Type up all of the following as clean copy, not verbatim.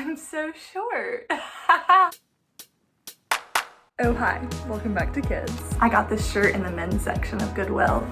I'm so short. Oh hi, welcome back to Kids. I got this shirt in the men's section of Goodwill.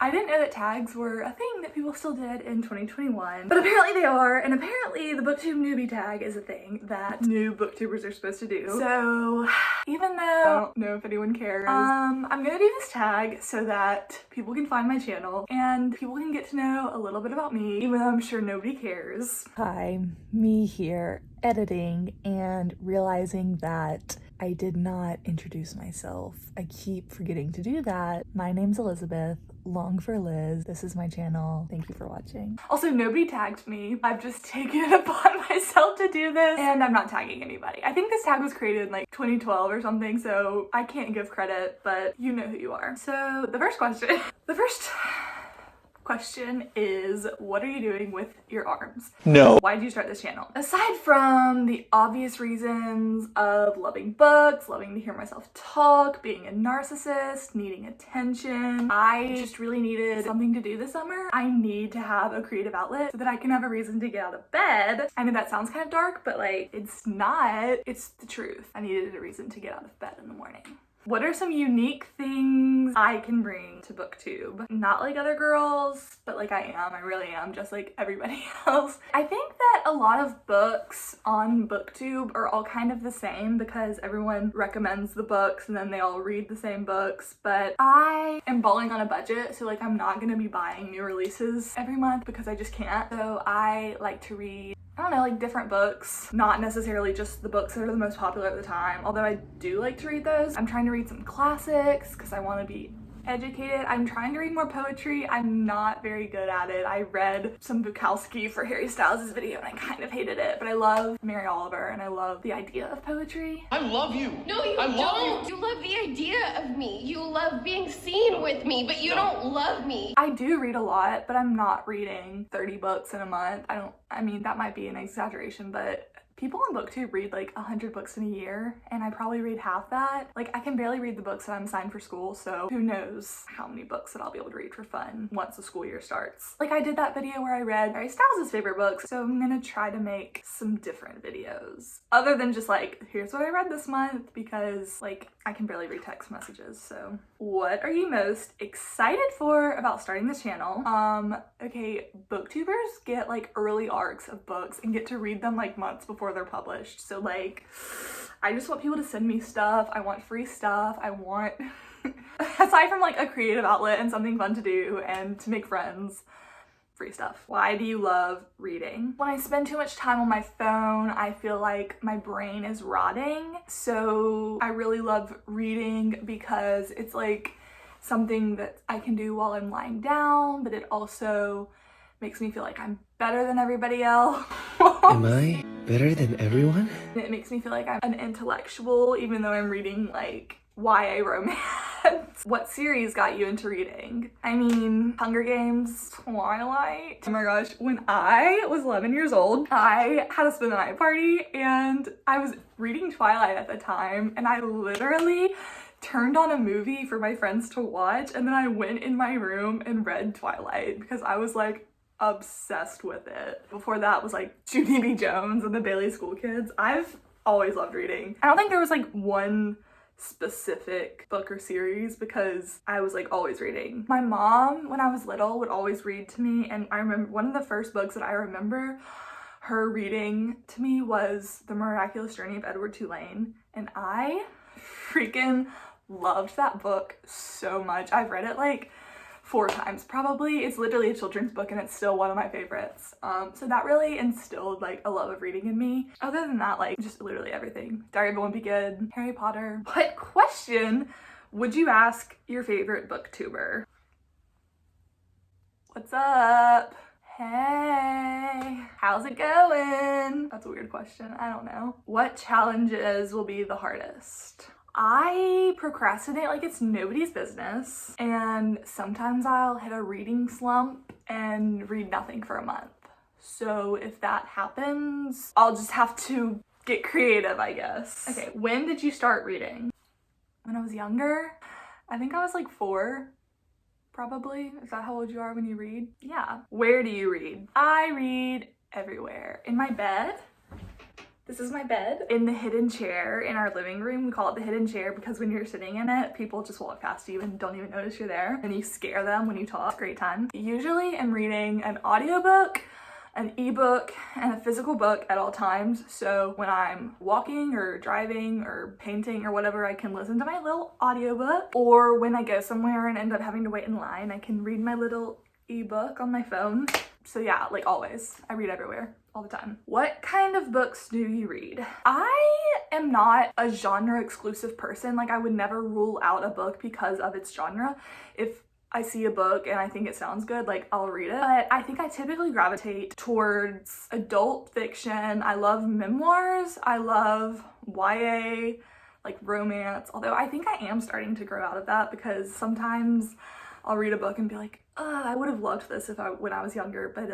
I didn't know that tags were a thing that people still did in 2021, but apparently they are, and apparently the booktube newbie tag is a thing that new booktubers are supposed to do. So even though I don't know if anyone cares, I'm gonna do this tag so that people can find my channel and people can get to know a little bit about me, even though I'm sure nobody cares. Hi, me here, editing and realizing that I did not introduce myself. I keep forgetting to do that. My name's Elizabeth, long for Liz. This is my channel. Thank you for watching. Also, nobody tagged me. I've just taken it upon myself to do this, and I'm not tagging anybody. I think this tag was created in like 2012 or something, so I can't give credit, but you know who you are. So the first question is, what are you doing with your arms? No. Why did you start this channel? Aside from the obvious reasons of loving books, loving to hear myself talk, being a narcissist, needing attention, I just really needed something to do this summer. I need to have a creative outlet so that I can have a reason to get out of bed. I know that sounds kind of dark, but like, it's not. It's the truth. I needed a reason to get out of bed in the morning. What are some unique things I can bring to booktube? Not like other girls, but like I really am, just like everybody else. I think that a lot of books on booktube are all kind of the same because everyone recommends the books and then they all read the same books, but I am balling on a budget, so like I'm not gonna be buying new releases every month because I just can't. So I like to read, I don't know, like different books, not necessarily just the books that are the most popular at the time, although I do like to read those. I'm trying to read some classics because I want to be educated. I'm trying to read more poetry. I'm not very good at it. I read some Bukowski for Harry Styles' video and I kind of hated it, but I love Mary Oliver and I love the idea of poetry. I love you. No, you don't. You love the idea of me. You love being seen with me, but you don't love me. I do read a lot, but I'm not reading 30 books in a month. I mean, that might be an exaggeration, but people on booktube read like 100 books in a year, and I probably read half that. Like, I can barely read the books that I'm assigned for school, so who knows how many books that I'll be able to read for fun once the school year starts. Like, I did that video where I read Harry Styles' favorite books, so I'm gonna try to make some different videos. Other than just like, here's what I read this month, because like, I can barely read text messages, so. What are you most excited for about starting this channel? Okay, booktubers get like early arcs of books and get to read them like months before they're published. So like, I just want people to send me stuff. I want free stuff. I want, aside from like a creative outlet and something fun to do and to make friends, free stuff. Why do you love reading? When I spend too much time on my phone, I feel like my brain is rotting. So I really love reading because it's like something that I can do while I'm lying down, but it also makes me feel like I'm better than everybody else. Am I better than everyone? It makes me feel like I'm an intellectual, even though I'm reading like YA romance. What series got you into reading? I mean, Hunger Games, Twilight. Oh my gosh, when I was 11 years old, I had a spend the night party and I was reading Twilight at the time, and I literally turned on a movie for my friends to watch, and then I went in my room and read Twilight because I was like obsessed with it. Before that was like Judy B. Jones and the Bailey School Kids. I've always loved reading. I don't think there was like one specific book or series because I was like always reading. My mom, when I was little, would always read to me, and I remember one of the first books that I remember her reading to me was The Miraculous Journey of Edward Tulane, and I freaking loved that book so much. I've read it like 4 times probably. It's literally a children's book and it's still one of my favorites. So that really instilled like a love of reading in me. Other than that, like just literally everything. Diary of a Wimpy Kid, Harry Potter. What question would you ask your favorite booktuber? What's up? Hey, how's it going? That's a weird question. I don't know. What challenges will be the hardest? I procrastinate like it's nobody's business, and sometimes I'll hit a reading slump and read nothing for a month. So if that happens, I'll just have to get creative, I guess. Okay, when did you start reading? When I was younger? I think I was like 4, probably. Is that how old you are when you read? Yeah. Where do you read? I read everywhere. In my bed, This is my bed in the hidden chair in our living room. We call it the hidden chair because when you're sitting in it, people just walk past you and don't even notice you're there, and you scare them when you talk. Great time. Usually I'm reading an audiobook, an ebook, and a physical book at all times. So when I'm walking or driving or painting or whatever, I can listen to my little audiobook. Or when I go somewhere and end up having to wait in line, I can read my little ebook on my phone. So yeah, like always, I read everywhere, all the time. What kind of books do you read? I am not a genre exclusive person. Like I would never rule out a book because of its genre. If I see a book and I think it sounds good, like I'll read it. But I think I typically gravitate towards adult fiction. I love memoirs. I love YA, like romance. Although I think I am starting to grow out of that because sometimes I'll read a book and be like, I would have loved this when I was younger, but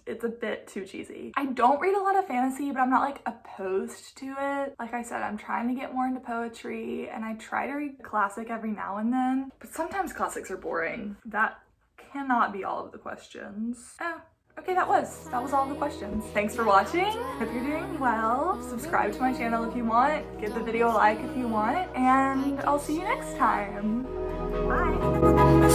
it's a bit too cheesy. I don't read a lot of fantasy, but I'm not like opposed to it. Like I said, I'm trying to get more into poetry and I try to read classic every now and then, but sometimes classics are boring. That cannot be all of the questions. Oh. Okay, that was all the questions. Thanks for watching. Hope you're doing well. Subscribe to my channel if you want. Give the video a like if you want. And I'll see you next time. Bye.